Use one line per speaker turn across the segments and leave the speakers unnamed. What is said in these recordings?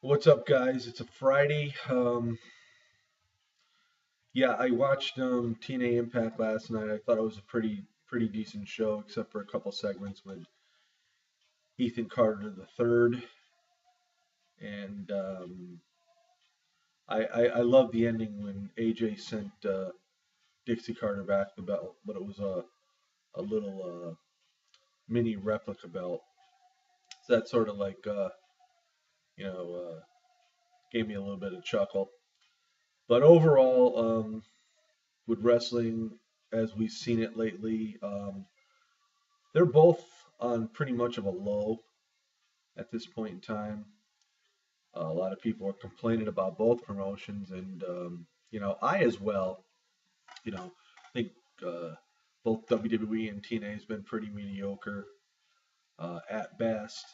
What's up, guys? It's a Friday. Yeah, I watched TNA Impact last night. I thought it was a pretty decent show, except for a couple segments with Ethan Carter the third, and I love the ending when AJ sent Dixie Carter back the belt, but it was a little mini replica belt. So that sort of like you know uh, gave me a little bit of chuckle. But overall, with wrestling as we've seen it lately. They're both on pretty much of a low at this point in time. A lot of people are complaining about both promotions, and I as well. I think uh, both WWE and TNA has been pretty mediocre at best,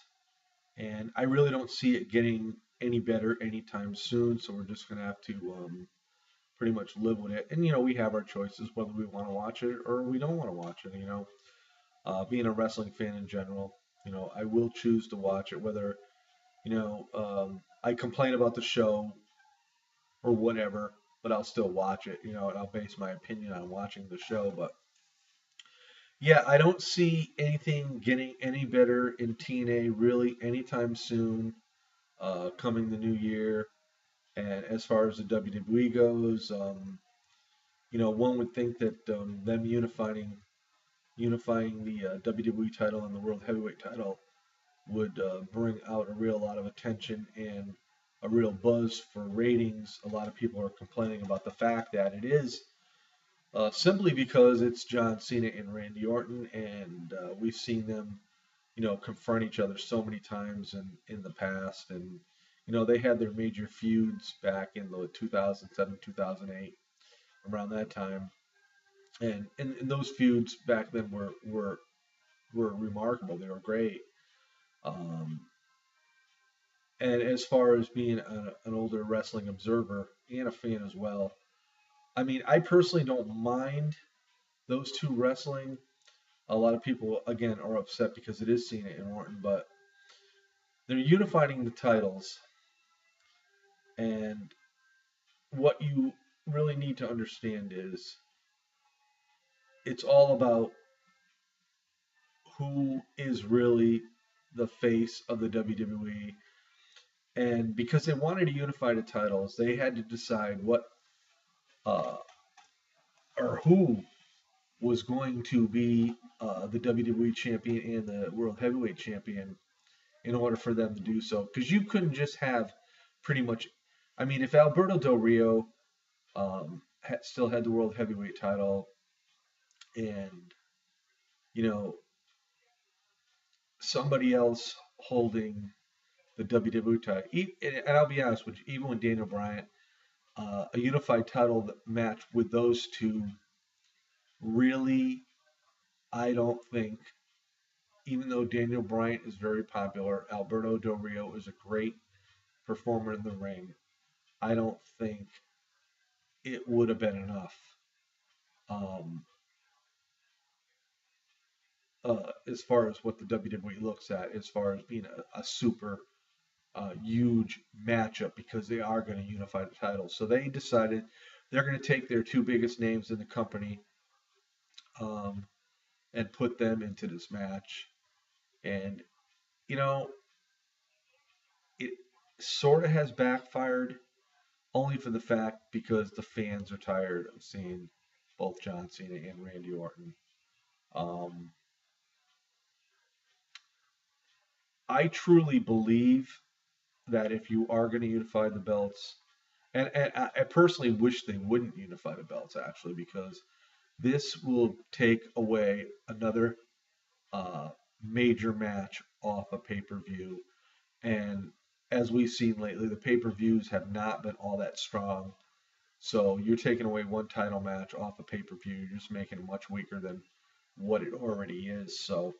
and I really don't see it getting any better anytime soon. So we're just gonna have to pretty much live with it. And we have our choices whether we want to watch it or we don't want to watch it. Being a wrestling fan in general, I will choose to watch it whether I complain about the show or whatever, but I'll still watch it, and I'll base my opinion on watching the show. But yeah, I don't see anything getting any better in TNA really anytime soon, coming the new year. And as far as the WWE goes, one would think that them unifying the WWE title and the World Heavyweight title would bring out a real lot of attention and a real buzz for ratings. A lot of people are complaining about the fact that it is simply because it's John Cena and Randy Orton, and we've seen them, confront each other so many times in the past, and they had their major feuds back in the 2007, 2008, around that time, and those feuds back then were remarkable. They were great. Um, And as far as being an older wrestling observer and a fan as well, I mean, I personally don't mind those two wrestling. A lot of people, again, are upset because it is Cena and Orton, but they're unifying the titles. And what you really need to understand is it's all about who is really the face of the WWE. And because they wanted to unify the titles, they had to decide what uh, or who was going to be the WWE champion and the World Heavyweight champion in order for them to do so. Because you couldn't just have pretty much, I mean, if Alberto Del Rio still had the World Heavyweight title and, you know, somebody else holding the WWE title, and I'll be honest with you, even with Daniel Bryan, a unified title match with those two really, I don't think even though Daniel Bryan is very popular, Alberto Del Rio is a great performer in the ring. I don't think it would have been enough um, as far as what the WWE looks at, as far as being a super huge matchup because they are going to unify the titles. So they decided they're going to take their two biggest names in the company um, and put them into this match. And, you know, it sort of has backfired only for the fact because the fans are tired of seeing both John Cena and Randy Orton. Um, I truly believe that if you are going to unify the belts, and I personally wish they wouldn't unify the belts actually, because this will take away another uh, major match off a pay per view. And as we've seen lately, the pay per views have not been all that strong. So you're taking away one title match off a pay per view. You're just making it much weaker than what it already is. So,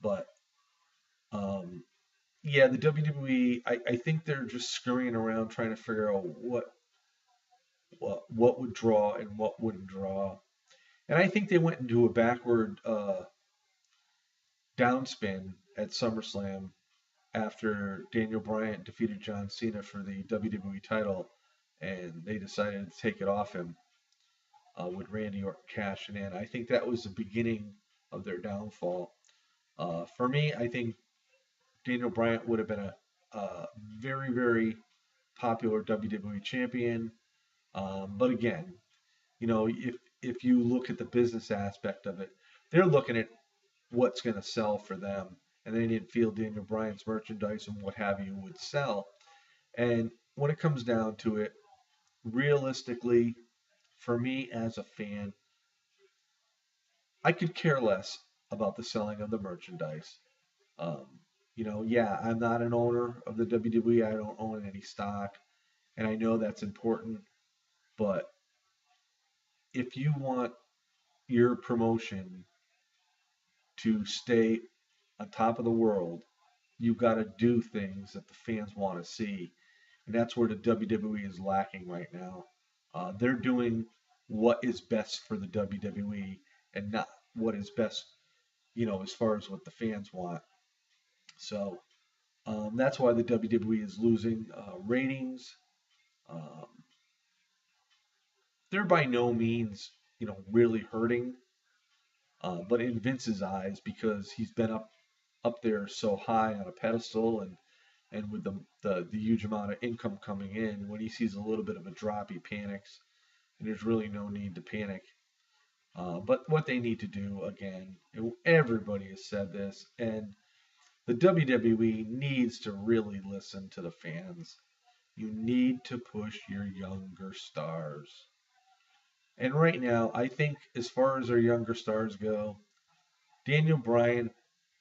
but um, yeah, the WWE, I think they're just scurrying around trying to figure out what would draw and what wouldn't draw. And I think they went into a backward downspin at SummerSlam after Daniel Bryan defeated John Cena for the WWE title, and they decided to take it off him with Randy Orton cashing in. I think that was the beginning of their downfall. For me, I think Daniel Bryan would have been a very, very popular WWE champion. But again, if you look at the business aspect of it, they're looking at what's going to sell for them, and they didn't feel Daniel Bryan's merchandise and what have you would sell. And when it comes down to it, realistically, for me as a fan, I could care less about the selling of the merchandise. Um, yeah, I'm not an owner of the WWE. I don't own any stock, and I know that's important. But if you want your promotion to stay on top of the world, you've got to do things that the fans want to see. And that's where the WWE is lacking right now. They're doing what is best for the WWE and not what is best, as far as what the fans want. So that's why the WWE is losing ratings. Um, they're by no means, really hurting, but in Vince's eyes, because he's been up there so high on a pedestal, and with the huge amount of income coming in, when he sees a little bit of a drop, he panics, and there's really no need to panic. But what they need to do, again, everybody has said this, and the WWE needs to really listen to the fans. You need to push your younger stars. And right now, I think as far as our younger stars go, Daniel Bryan,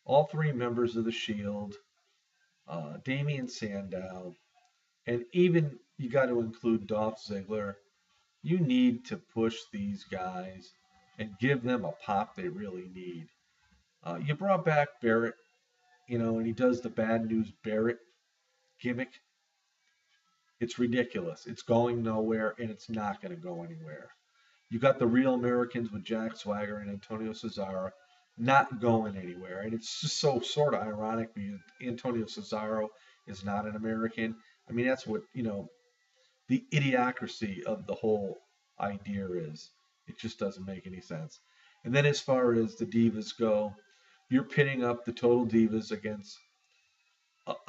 all three members of the Shield, Damian Sandow, and even you got to include Dolph Ziggler. You need to push these guys and give them a pop they really need. You brought back Barrett, and he does the bad news Barrett gimmick. It's ridiculous. It's going nowhere, and it's not going to go anywhere. You got the Real Americans with Jack Swagger and Antonio Cesaro not going anywhere. And it's just so sort of ironic because Antonio Cesaro is not an American. I mean, that's what, the idiocracy of the whole idea is. It just doesn't make any sense. And then as far as the divas go, you're pitting up the total divas against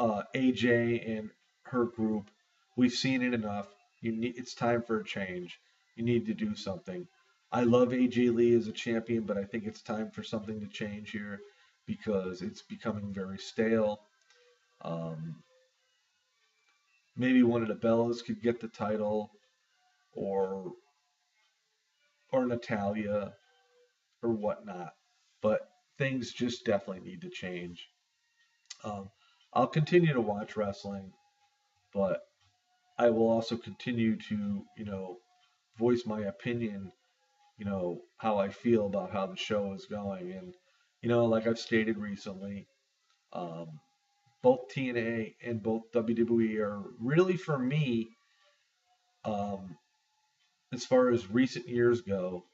AJ and her group. We've seen it enough. It's time for a change. You need to do something. I love AJ Lee as a champion, but I think it's time for something to change here because it's becoming very stale. Um, Maybe one of the Bellas could get the title, or Natalia, or whatnot. But things just definitely need to change. Um, I'll continue to watch wrestling, but I will also continue to, voice my opinion, how I feel about how the show is going. And, like I've stated recently, um, both TNA and both WWE are really, for me, um, as far as recent years go,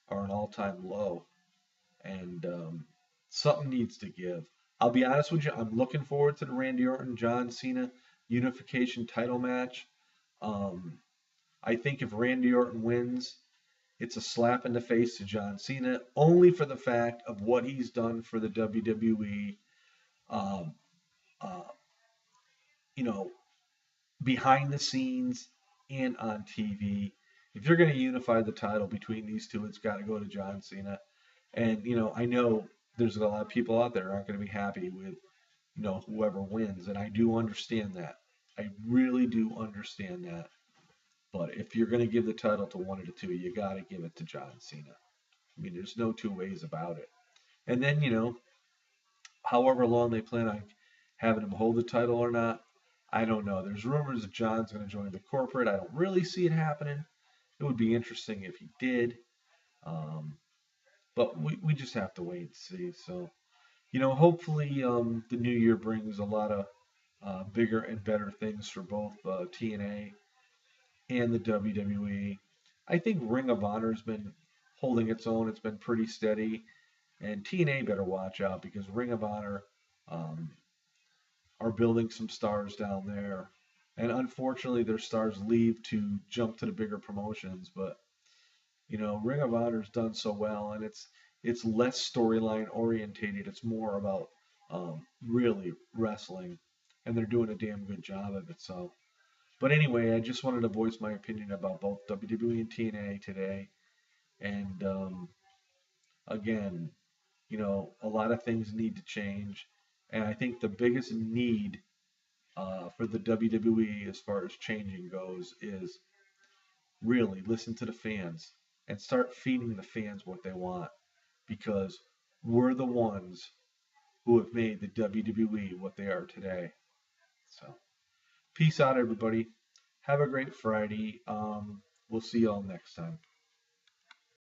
are an all-time low. And something needs to give. I'll be honest with you, I'm looking forward to the Randy Orton John Cena unification title match. Um, I think if Randy Orton wins, it's a slap in the face to John Cena, only for the fact of what he's done for the WWE. Um, uh, you know, Behind the scenes and on TV. If you're going to unify the title between these two, it's got to go to John Cena. And I know there's a lot of people out there who aren't going to be happy with whoever wins, and I do understand that. I really do understand that. But if you're going to give the title to one of the two, you got to give it to John Cena. I mean, there's no two ways about it. And then, however long they plan on having him hold the title or not, I don't know. There's rumors that John's going to join the corporate. I don't really see it happening. It would be interesting if he did. Um, but we just have to wait and see. So, hopefully the new year brings a lot of bigger and better things for both TNA and the WWE. I think Ring of Honor has been holding its own. It's been pretty steady. And TNA better watch out because Ring of Honor, um, are building some stars down there. And unfortunately, their stars leave to jump to the bigger promotions. But Ring of Honor's done so well, and it's less storyline orientated. It's more about really wrestling, and they're doing a damn good job of it. So, but anyway, I just wanted to voice my opinion about both WWE and TNA today. And again, a lot of things need to change, and I think the biggest need for the WWE as far as changing goes is really listen to the fans and start feeding the fans what they want, because we're the ones who have made the WWE what they are today. So, peace out, everybody. Have a great Friday. We'll see y'all next time.